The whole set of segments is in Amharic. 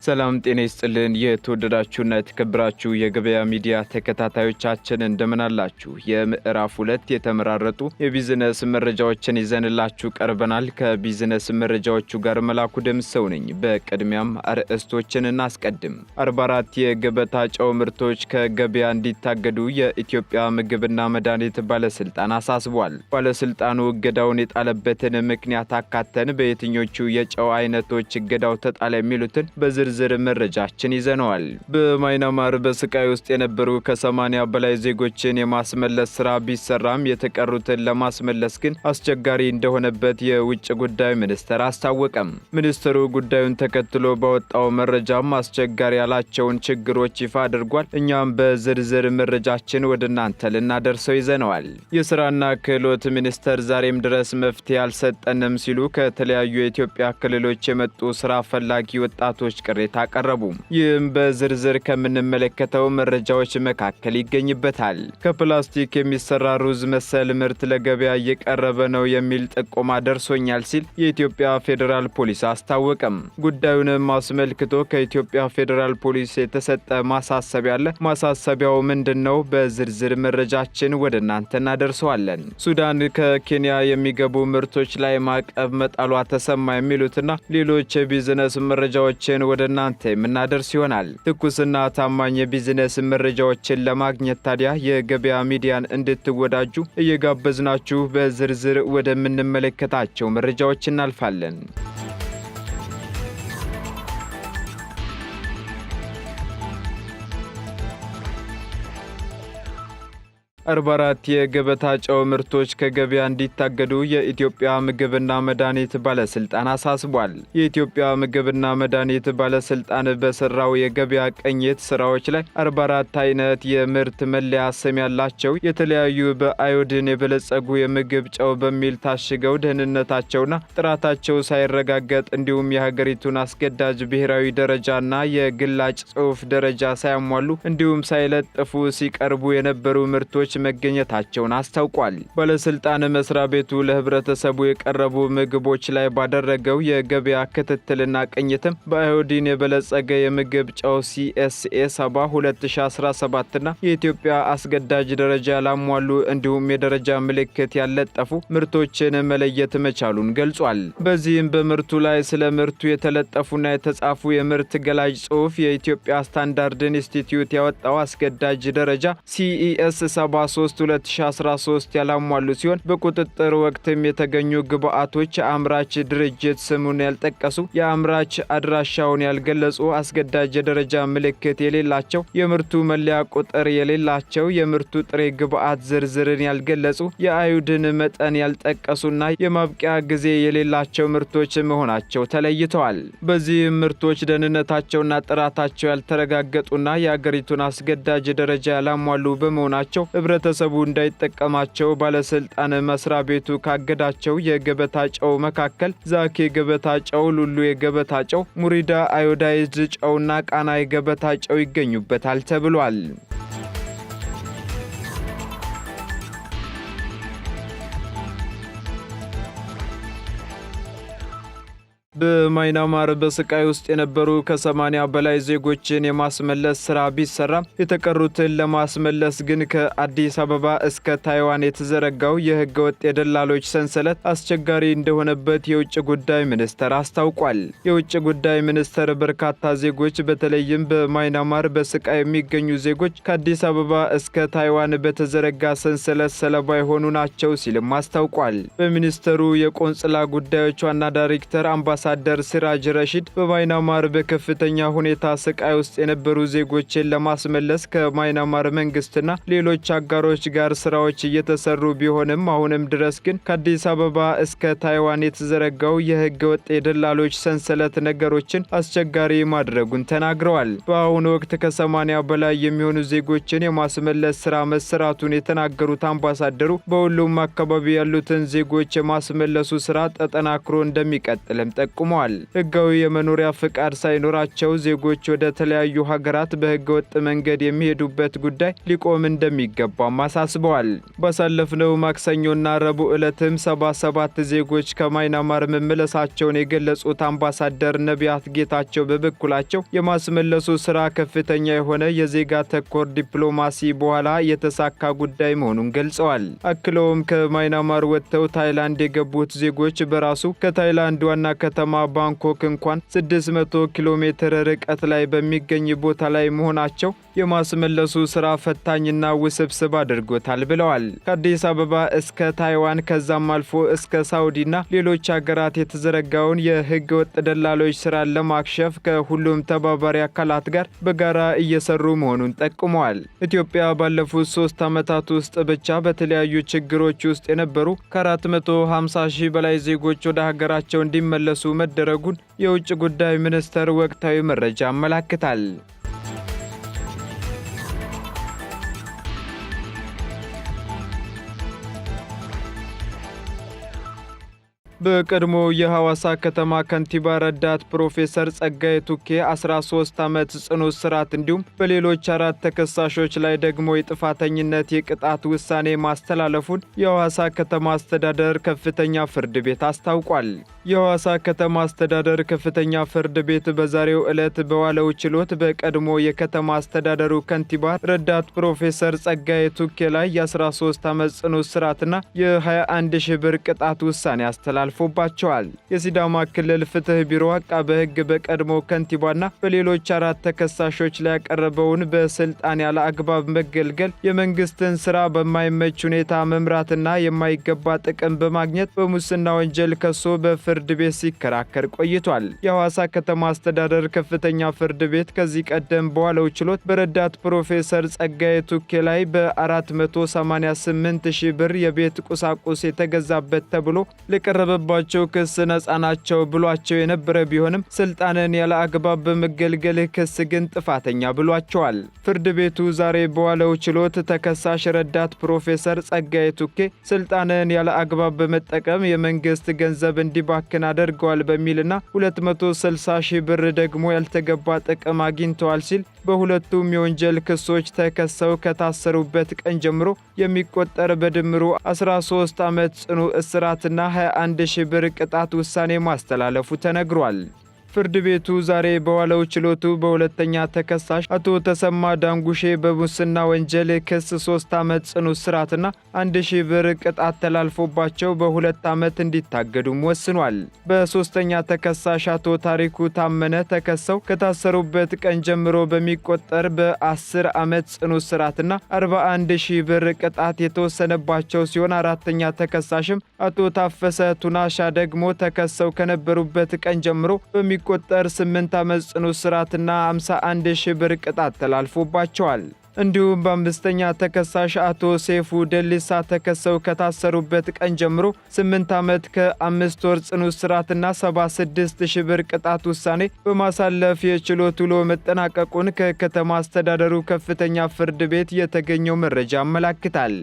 ሰላም ጤና ይስጥልን የተወደዳችሁና የተከበራችሁ የገበያ ሚዲያ ተከታታዮቻችን እንደምን አላችሁ? የምዕራፍ 2 የተመራረጡ የቢዝነስ መረጃዎችን ይዘንላችሁ ቀርበናል። ከቢዝነስ መረጃዎቹ ጋር መላኩ ደምሰው ነኝ። በቅድሚያም አርዕስቶችን እናስቀድም። 44 የገበታ ጨው ምርቶች ከገበያ እንዲታገዱ የኢትዮጵያ ምግብና መድኃኒት ባለስልጣን አሳስቧል። ባለስልጣኑ እገዳውን የጣለበትን ምክንያት አካተን በየትኞቹ የጨው አይነቶች እገዳው ተጣለ የሚሉትን ዝርዝር መረጃችን ይዘነዋል። በማይናማር በስቃይ ውስጥ የነበሩ ከ80 በላይ ዜጎችን የማስመለስ ስራ ቢሰራም የተቀሩትን ለማስመለስ ግን አስቸጋሪ እንደሆነበት የውጭ ጉዳይ ሚኒስቴር አስታወቀም። ሚኒስትሩ ጉዳዩን ተከትሎ ባወጣው መረጃም አስቸጋሪ ያላቸውን ችግሮች ይፋ አድርጓል። እኛም በዝርዝር መረጃችን ወደ እናንተ ልናደርሰው ይዘነዋል። የስራና ክህሎት ሚኒስቴር ዛሬም ድረስ መፍትሄ አልሰጠንም ሲሉ ከተለያዩ የኢትዮጵያ ክልሎች የመጡ ስራ ፈላጊ ወጣቶች ቅሬታ አቀረቡ። ይህም በዝርዝር ከምንመለከተው መረጃዎች መካከል ይገኝበታል። ከፕላስቲክ የሚሰራ ሩዝ መሰል ምርት ለገበያ እየቀረበ ነው የሚል ጥቆማ ደርሶኛል ሲል የኢትዮጵያ ፌዴራል ፖሊስ አስታወቀም። ጉዳዩንም አስመልክቶ ከኢትዮጵያ ፌዴራል ፖሊስ የተሰጠ ማሳሰቢያ አለ። ማሳሰቢያው ምንድነው? በዝርዝር መረጃችን ወደ እናንተ እናደርሰዋለን። ሱዳን ከኬንያ የሚገቡ ምርቶች ላይ ማዕቀብ መጣሏ ተሰማ የሚሉትና ሌሎች የቢዝነስ መረጃዎችን ወደ እናንተ የምናደርስ ይሆናል። ትኩስና ታማኝ የቢዝነስ መረጃዎችን ለማግኘት ታዲያ የገበያ ሚዲያን እንድትወዳጁ እየጋበዝናችሁ በዝርዝር ወደምንመለከታቸው መረጃዎች እናልፋለን። 44 የገበታ ጨው ምርቶች ከገበያ እንዲታገዱ የኢትዮጵያ ምግብና መድኃኒት ባለስልጣን አሳስቧል። የኢትዮጵያ ምግብና መድኃኒት ባለስልጣን በሰራው የገበያ ቅኝት ስራዎች ላይ 44 አይነት የምርት መለያ ስም ያላቸው የተለያዩ በአዮዲን የበለጸጉ የምግብ ጨው በሚል ታሽገው ደህንነታቸውና ጥራታቸው ሳይረጋገጥ እንዲሁም የሀገሪቱን አስገዳጅ ብሔራዊ ደረጃና የግላጭ ጽሑፍ ደረጃ ሳያሟሉ እንዲሁም ሳይለጥፉ ሲቀርቡ የነበሩ ምርቶች መገኘታቸውን አስታውቋል። ባለስልጣን መስሪያ ቤቱ ለህብረተሰቡ የቀረቡ ምግቦች ላይ ባደረገው የገበያ ክትትልና ቅኝትም በአዮዲን የበለጸገ የምግብ ጨው CSA 70 2017 እና የኢትዮጵያ አስገዳጅ ደረጃ ያላሟሉ እንዲሁም የደረጃ ምልክት ያለጠፉ ምርቶችን መለየት መቻሉን ገልጿል። በዚህም በምርቱ ላይ ስለ ምርቱ የተለጠፉና የተጻፉ የምርት ገላጭ ጽሑፍ የኢትዮጵያ ስታንዳርድ ኢንስቲትዩት ያወጣው አስገዳጅ ደረጃ CES 73/2013 ያላሟሉ ሲሆን በቁጥጥር ወቅትም የተገኙ ግብአቶች የአምራች ድርጅት ስሙን ያልጠቀሱ፣ የአምራች አድራሻውን ያልገለጹ፣ አስገዳጅ የደረጃ ምልክት የሌላቸው፣ የምርቱ መለያ ቁጥር የሌላቸው፣ የምርቱ ጥሬ ግብአት ዝርዝርን ያልገለጹ፣ የአዮዲን መጠን ያልጠቀሱና የማብቂያ ጊዜ የሌላቸው ምርቶች መሆናቸው ተለይተዋል። በዚህም ምርቶች ደህንነታቸውና ጥራታቸው ያልተረጋገጡና የአገሪቱን አስገዳጅ ደረጃ ያላሟሉ በመሆናቸው ህብረተሰቡ እንዳይጠቀማቸው ባለስልጣን መስሪያ ቤቱ ካገዳቸው የገበታ ጨው መካከል ዛኬ የገበታ ጨው፣ ሉሉ የገበታ ጨው፣ ሙሪዳ አዮዳይዝድ ጨውና ቃና የገበታ ጨው ይገኙበታል ተብሏል። በማይናማር በስቃይ ውስጥ የነበሩ ከ80 በላይ ዜጎችን የማስመለስ ስራ ቢሰራም የተቀሩትን ለማስመለስ ግን ከአዲስ አበባ እስከ ታይዋን የተዘረጋው የህገወጥ የደላሎች ሰንሰለት አስቸጋሪ እንደሆነበት የውጭ ጉዳይ ሚኒስቴር አስታውቋል። የውጭ ጉዳይ ሚኒስቴር በርካታ ዜጎች በተለይም በማይናማር በስቃይ የሚገኙ ዜጎች ከአዲስ አበባ እስከ ታይዋን በተዘረጋ ሰንሰለት ሰለባ የሆኑ ናቸው ሲልም አስታውቋል። በሚኒስቴሩ የቆንጽላ ጉዳዮች ዋና ዳይሬክተር አምባሳደር ሲራጅ ረሺድ በማይናማር በከፍተኛ ሁኔታ ስቃይ ውስጥ የነበሩ ዜጎችን ለማስመለስ ከማይናማር መንግስትና ሌሎች አጋሮች ጋር ስራዎች እየተሰሩ ቢሆንም አሁንም ድረስ ግን ከአዲስ አበባ እስከ ታይዋን የተዘረጋው የህገ ወጥ የደላሎች ሰንሰለት ነገሮችን አስቸጋሪ ማድረጉን ተናግረዋል። በአሁኑ ወቅት ከ80 በላይ የሚሆኑ ዜጎችን የማስመለስ ስራ መሰራቱን የተናገሩት አምባሳደሩ በሁሉም አካባቢ ያሉትን ዜጎች የማስመለሱ ስራ ተጠናክሮ እንደሚቀጥልም ጠቁመዋል። ጠቁመዋል። ህጋዊ የመኖሪያ ፍቃድ ሳይኖራቸው ዜጎች ወደ ተለያዩ ሀገራት በህገወጥ መንገድ የሚሄዱበት ጉዳይ ሊቆም እንደሚገባም አሳስበዋል። ባሳለፍነው ማክሰኞና ረቡዕ ዕለትም 77 ዜጎች ከማይናማር መመለሳቸውን የገለጹት አምባሳደር ነቢያት ጌታቸው በበኩላቸው የማስመለሱ ስራ ከፍተኛ የሆነ የዜጋ ተኮር ዲፕሎማሲ በኋላ የተሳካ ጉዳይ መሆኑን ገልጸዋል። አክለውም ከማይናማር ወጥተው ታይላንድ የገቡት ዜጎች በራሱ ከታይላንድ ዋና ከተማ ባንኮክ እንኳን 600 ኪሎ ሜትር ርቀት ላይ በሚገኝ ቦታ ላይ መሆናቸው የማስመለሱ ስራ ፈታኝና ውስብስብ አድርጎታል ብለዋል። ከአዲስ አበባ እስከ ታይዋን ከዛም አልፎ እስከ ሳውዲና ሌሎች ሀገራት የተዘረጋውን የህገ ወጥ ደላሎች ስራን ለማክሸፍ ከሁሉም ተባባሪ አካላት ጋር በጋራ እየሰሩ መሆኑን ጠቁመዋል። ኢትዮጵያ ባለፉት 3 ዓመታት ውስጥ ብቻ በተለያዩ ችግሮች ውስጥ የነበሩ ከ450 ሺህ በላይ ዜጎች ወደ ሀገራቸው እንዲመለሱ መደረጉን የውጭ ጉዳይ ሚኒስቴር ወቅታዊ መረጃ ያመለክታል። በቀድሞ የሐዋሳ ከተማ ከንቲባ ረዳት ፕሮፌሰር ጸጋዬ ቱኬ 13 ዓመት ጽኑ እስራት እንዲሁም በሌሎች 4 ተከሳሾች ላይ ደግሞ የጥፋተኝነት የቅጣት ውሳኔ ማስተላለፉን የሐዋሳ ከተማ አስተዳደር ከፍተኛ ፍርድ ቤት አስታውቋል። የሐዋሳ ከተማ አስተዳደር ከፍተኛ ፍርድ ቤት በዛሬው ዕለት በዋለው ችሎት በቀድሞ የከተማ አስተዳደሩ ከንቲባ ረዳት ፕሮፌሰር ጸጋዬ ቱኬ ላይ የ13 ዓመት ጽኑ እስራትና የ21 ሺህ ብር ቅጣት ውሳኔ አስተላልፎባቸዋል። የሲዳማ ክልል ፍትህ ቢሮ አቃቤ ሕግ በቀድሞ ከንቲባና በሌሎች 4 ተከሳሾች ላይ ያቀረበውን በስልጣን ያለ አግባብ መገልገል፣ የመንግስትን ስራ በማይመች ሁኔታ መምራትና የማይገባ ጥቅም በማግኘት በሙስና ወንጀል ከሶ በፍርድ ቤት ሲከራከር ቆይቷል። የሐዋሳ ከተማ አስተዳደር ከፍተኛ ፍርድ ቤት ከዚህ ቀደም በዋለው ችሎት በረዳት ፕሮፌሰር ጸጋዬ ቱኬ ላይ በ488 ሺህ ብር የቤት ቁሳቁስ የተገዛበት ተብሎ ለቀረበባቸው ክስ ነፃ ናቸው ብሏቸው የነበረ ቢሆንም ስልጣንን ያለ አግባብ በመገልገል ክስ ግን ጥፋተኛ ብሏቸዋል። ፍርድ ቤቱ ዛሬ በዋለው ችሎት ተከሳሽ ረዳት ፕሮፌሰር ጸጋዬ ቱኬ ስልጣንን ያለ አግባብ በመጠቀም የመንግስት ገንዘብ እንዲባክን አድርገዋል በሚልና 260 ሺህ ብር ደግሞ ያልተገባ ጥቅም አግኝተዋል ሲል በሁለቱም የወንጀል ክሶች ተከሰው ከታሰሩበት ቀን ጀምሮ የሚቆጠር በድምሩ 13 ዓመት ጽኑ እስራትና 21 ሺህ ብር ቅጣት ውሳኔ ማስተላለፉ ተነግሯል። ፍርድ ቤቱ ዛሬ በዋለው ችሎቱ በሁለተኛ ተከሳሽ አቶ ተሰማ ዳንጉሼ በሙስና ወንጀል ክስ 3 ዓመት ጽኑ እስራትና 1000 ብር ቅጣት ተላልፎባቸው በ2 ዓመት እንዲታገዱም ወስኗል። በሶስተኛ ተከሳሽ አቶ ታሪኩ ታመነ ተከሰው ከታሰሩበት ቀን ጀምሮ በሚቆጠር በ10 ዓመት ጽኑ እስራትና 41000 ብር ቅጣት የተወሰነባቸው ሲሆን አራተኛ ተከሳሽም አቶ ታፈሰ ቱናሻ ደግሞ ተከሰው ከነበሩበት ቀን ጀምሮ በሚቆጠር 8 ዓመት ጽኑ እስራትና 51 ሺህ ብር ቅጣት ተላልፎባቸዋል። እንዲሁም በአምስተኛ ተከሳሽ አቶ ሴፉ ደሊሳ ተከሰው ከታሰሩበት ቀን ጀምሮ 8 ዓመት ከ5 ወር ጽኑ እስራትና 76 ሺህ ብር ቅጣት ውሳኔ በማሳለፍ የችሎት ውሎ መጠናቀቁን ከከተማ አስተዳደሩ ከፍተኛ ፍርድ ቤት የተገኘው መረጃ ያመለክታል።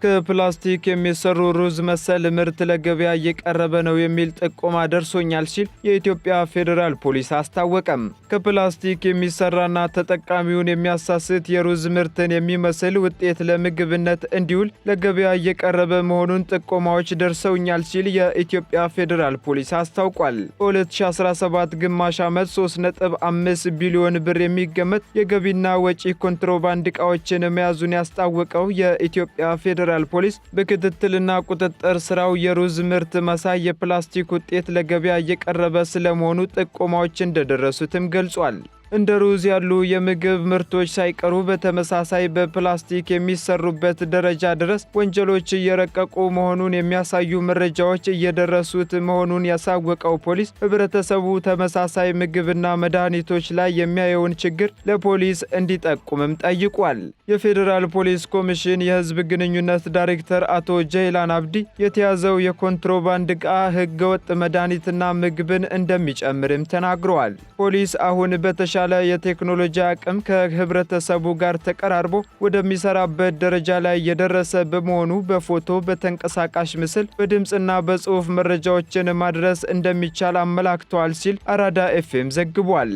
ከፕላስቲክ የሚሰሩ ሩዝ መሰል ምርት ለገበያ እየቀረበ ነው የሚል ጥቆማ ደርሶኛል ሲል የኢትዮጵያ ፌዴራል ፖሊስ አስታወቀም። ከፕላስቲክ የሚሰራና ተጠቃሚውን የሚያሳስት የሩዝ ምርትን የሚመስል ውጤት ለምግብነት እንዲውል ለገበያ እየቀረበ መሆኑን ጥቆማዎች ደርሰውኛል ሲል የኢትዮጵያ ፌዴራል ፖሊስ አስታውቋል። በ2017 ግማሽ ዓመት 3.5 ቢሊዮን ብር የሚገመት የገቢና ወጪ ኮንትሮባንድ ዕቃዎችን መያዙን ያስታወቀው የኢትዮጵያ ፌዴራል ፖሊስ በክትትልና ቁጥጥር ስራው የሩዝ ምርት መሳይ የፕላስቲክ ውጤት ለገበያ እየቀረበ ስለመሆኑ ጥቆማዎች እንደደረሱትም ገልጿል። እንደ ሩዝ ያሉ የምግብ ምርቶች ሳይቀሩ በተመሳሳይ በፕላስቲክ የሚሰሩበት ደረጃ ድረስ ወንጀሎች እየረቀቁ መሆኑን የሚያሳዩ መረጃዎች እየደረሱት መሆኑን ያሳወቀው ፖሊስ ህብረተሰቡ ተመሳሳይ ምግብና መድኃኒቶች ላይ የሚያየውን ችግር ለፖሊስ እንዲጠቁምም ጠይቋል። የፌዴራል ፖሊስ ኮሚሽን የህዝብ ግንኙነት ዳይሬክተር አቶ ጀይላን አብዲ የተያዘው የኮንትሮባንድ ዕቃ ህገወጥ መድኃኒትና ምግብን እንደሚጨምርም ተናግረዋል። ፖሊስ አሁን በተሻ በተሻለ የቴክኖሎጂ አቅም ከህብረተሰቡ ጋር ተቀራርቦ ወደሚሰራበት ደረጃ ላይ የደረሰ በመሆኑ በፎቶ፣ በተንቀሳቃሽ ምስል፣ በድምፅና በጽሑፍ መረጃዎችን ማድረስ እንደሚቻል አመላክተዋል ሲል አራዳ ኤፍኤም ዘግቧል።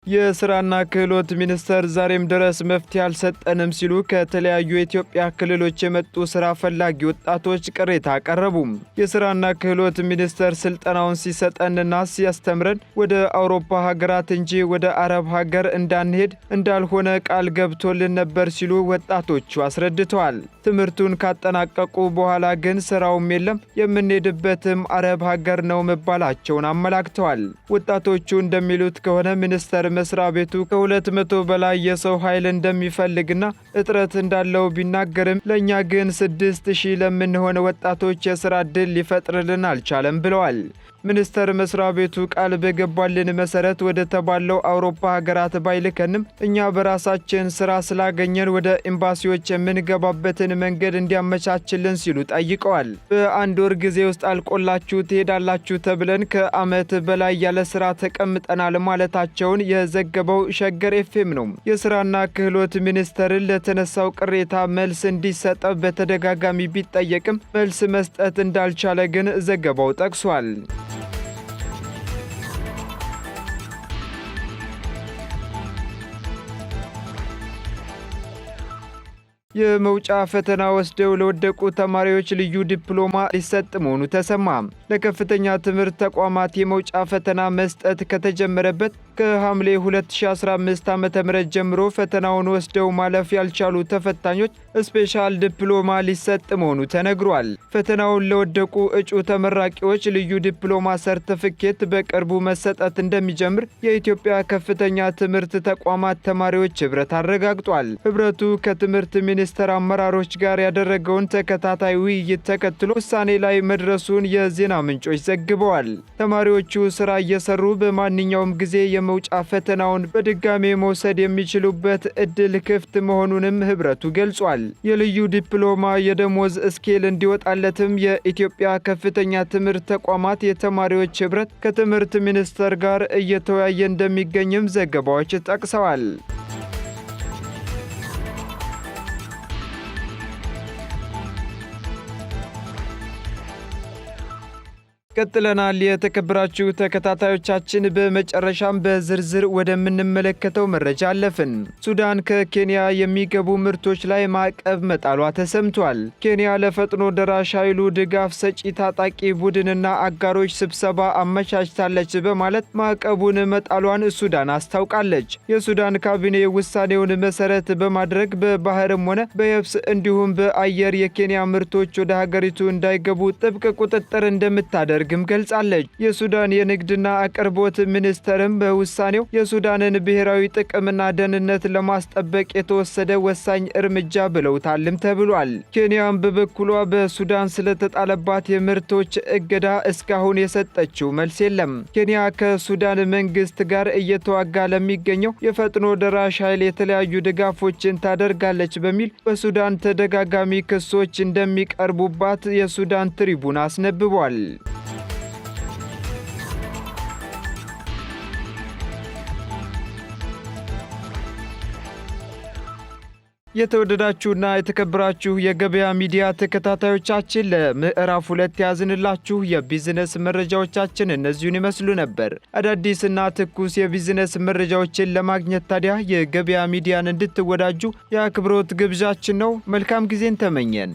የስራና ክህሎት ሚኒስቴር ዛሬም ድረስ መፍትሄ አልሰጠንም ሲሉ ከተለያዩ የኢትዮጵያ ክልሎች የመጡ ስራ ፈላጊ ወጣቶች ቅሬታ አቀረቡ። የስራና ክህሎት ሚኒስቴር ስልጠናውን ሲሰጠንና ሲያስተምረን ወደ አውሮፓ ሀገራት እንጂ ወደ አረብ ሀገር እንዳንሄድ እንዳልሆነ ቃል ገብቶልን ነበር ሲሉ ወጣቶቹ አስረድተዋል። ትምህርቱን ካጠናቀቁ በኋላ ግን ስራውም የለም፣ የምንሄድበትም አረብ ሀገር ነው መባላቸውን አመላክተዋል። ወጣቶቹ እንደሚሉት ከሆነ ሚኒስቴር መስሪያ ቤቱ ከ200 በላይ የሰው ኃይል እንደሚፈልግና እጥረት እንዳለው ቢናገርም ለእኛ ግን 6000 ለምንሆን ወጣቶች የሥራ ዕድል ሊፈጥርልን አልቻለም ብለዋል። ሚኒስቴር መስሪያ ቤቱ ቃል በገባልን መሰረት ወደ ተባለው አውሮፓ ሀገራት ባይልከንም እኛ በራሳችን ስራ ስላገኘን ወደ ኤምባሲዎች የምንገባበትን መንገድ እንዲያመቻችልን ሲሉ ጠይቀዋል። በአንድ ወር ጊዜ ውስጥ አልቆላችሁ ትሄዳላችሁ ተብለን ከዓመት በላይ ያለ ስራ ተቀምጠናል ማለታቸውን የዘገበው ሸገር ኤፍኤም ነው። የስራና ክህሎት ሚኒስቴርን ለተነሳው ቅሬታ መልስ እንዲሰጠው በተደጋጋሚ ቢጠየቅም መልስ መስጠት እንዳልቻለ ግን ዘገባው ጠቅሷል። የመውጫ ፈተና ወስደው ለወደቁ ተማሪዎች ልዩ ዲፕሎማ ሊሰጥ መሆኑ ተሰማ። ለከፍተኛ ትምህርት ተቋማት የመውጫ ፈተና መስጠት ከተጀመረበት ከሐምሌ 2015 ዓ.ም ጀምሮ ፈተናውን ወስደው ማለፍ ያልቻሉ ተፈታኞች ስፔሻል ዲፕሎማ ሊሰጥ መሆኑ ተነግሯል። ፈተናውን ለወደቁ እጩ ተመራቂዎች ልዩ ዲፕሎማ ሰርቲፊኬት በቅርቡ መሰጠት እንደሚጀምር የኢትዮጵያ ከፍተኛ ትምህርት ተቋማት ተማሪዎች ህብረት አረጋግጧል። ህብረቱ ከትምህርት ሚኒስቴር አመራሮች ጋር ያደረገውን ተከታታይ ውይይት ተከትሎ ውሳኔ ላይ መድረሱን የዜና ምንጮች ዘግበዋል። ተማሪዎቹ ስራ እየሰሩ በማንኛውም ጊዜ የመውጫ ፈተናውን በድጋሜ መውሰድ የሚችሉበት እድል ክፍት መሆኑንም ህብረቱ ገልጿል። የልዩ ዲፕሎማ የደሞዝ ስኬል እንዲወጣለትም የኢትዮጵያ ከፍተኛ ትምህርት ተቋማት የተማሪዎች ህብረት ከትምህርት ሚኒስቴር ጋር እየተወያየ እንደሚገኝም ዘገባዎች ጠቅሰዋል። ቀጥለናል። የተከበራችሁ ተከታታዮቻችን በመጨረሻም በዝርዝር ወደምንመለከተው መረጃ አለፍን። ሱዳን ከኬንያ የሚገቡ ምርቶች ላይ ማዕቀብ መጣሏ ተሰምቷል። ኬንያ ለፈጥኖ ደራሽ ኃይሉ ድጋፍ ሰጪ ታጣቂ ቡድንና አጋሮች ስብሰባ አመቻችታለች በማለት ማዕቀቡን መጣሏን ሱዳን አስታውቃለች። የሱዳን ካቢኔ ውሳኔውን መሰረት በማድረግ በባህርም ሆነ በየብስ እንዲሁም በአየር የኬንያ ምርቶች ወደ ሀገሪቱ እንዳይገቡ ጥብቅ ቁጥጥር እንደምታደርግ ገልጻለች። የሱዳን የንግድና አቅርቦት ሚኒስቴርም በውሳኔው የሱዳንን ብሔራዊ ጥቅምና ደህንነት ለማስጠበቅ የተወሰደ ወሳኝ እርምጃ ብለውታልም ተብሏል። ኬንያም በበኩሏ በሱዳን ስለተጣለባት የምርቶች እገዳ እስካሁን የሰጠችው መልስ የለም። ኬንያ ከሱዳን መንግስት ጋር እየተዋጋ ለሚገኘው የፈጥኖ ደራሽ ኃይል የተለያዩ ድጋፎችን ታደርጋለች በሚል በሱዳን ተደጋጋሚ ክሶች እንደሚቀርቡባት የሱዳን ትሪቡን አስነብቧል። የተወደዳችሁና የተከበራችሁ የገበያ ሚዲያ ተከታታዮቻችን ለምዕራፍ 2 ያዝንላችሁ የቢዝነስ መረጃዎቻችን እነዚሁን ይመስሉ ነበር። አዳዲስና ትኩስ የቢዝነስ መረጃዎችን ለማግኘት ታዲያ የገበያ ሚዲያን እንድትወዳጁ የአክብሮት ግብዣችን ነው። መልካም ጊዜን ተመኘን።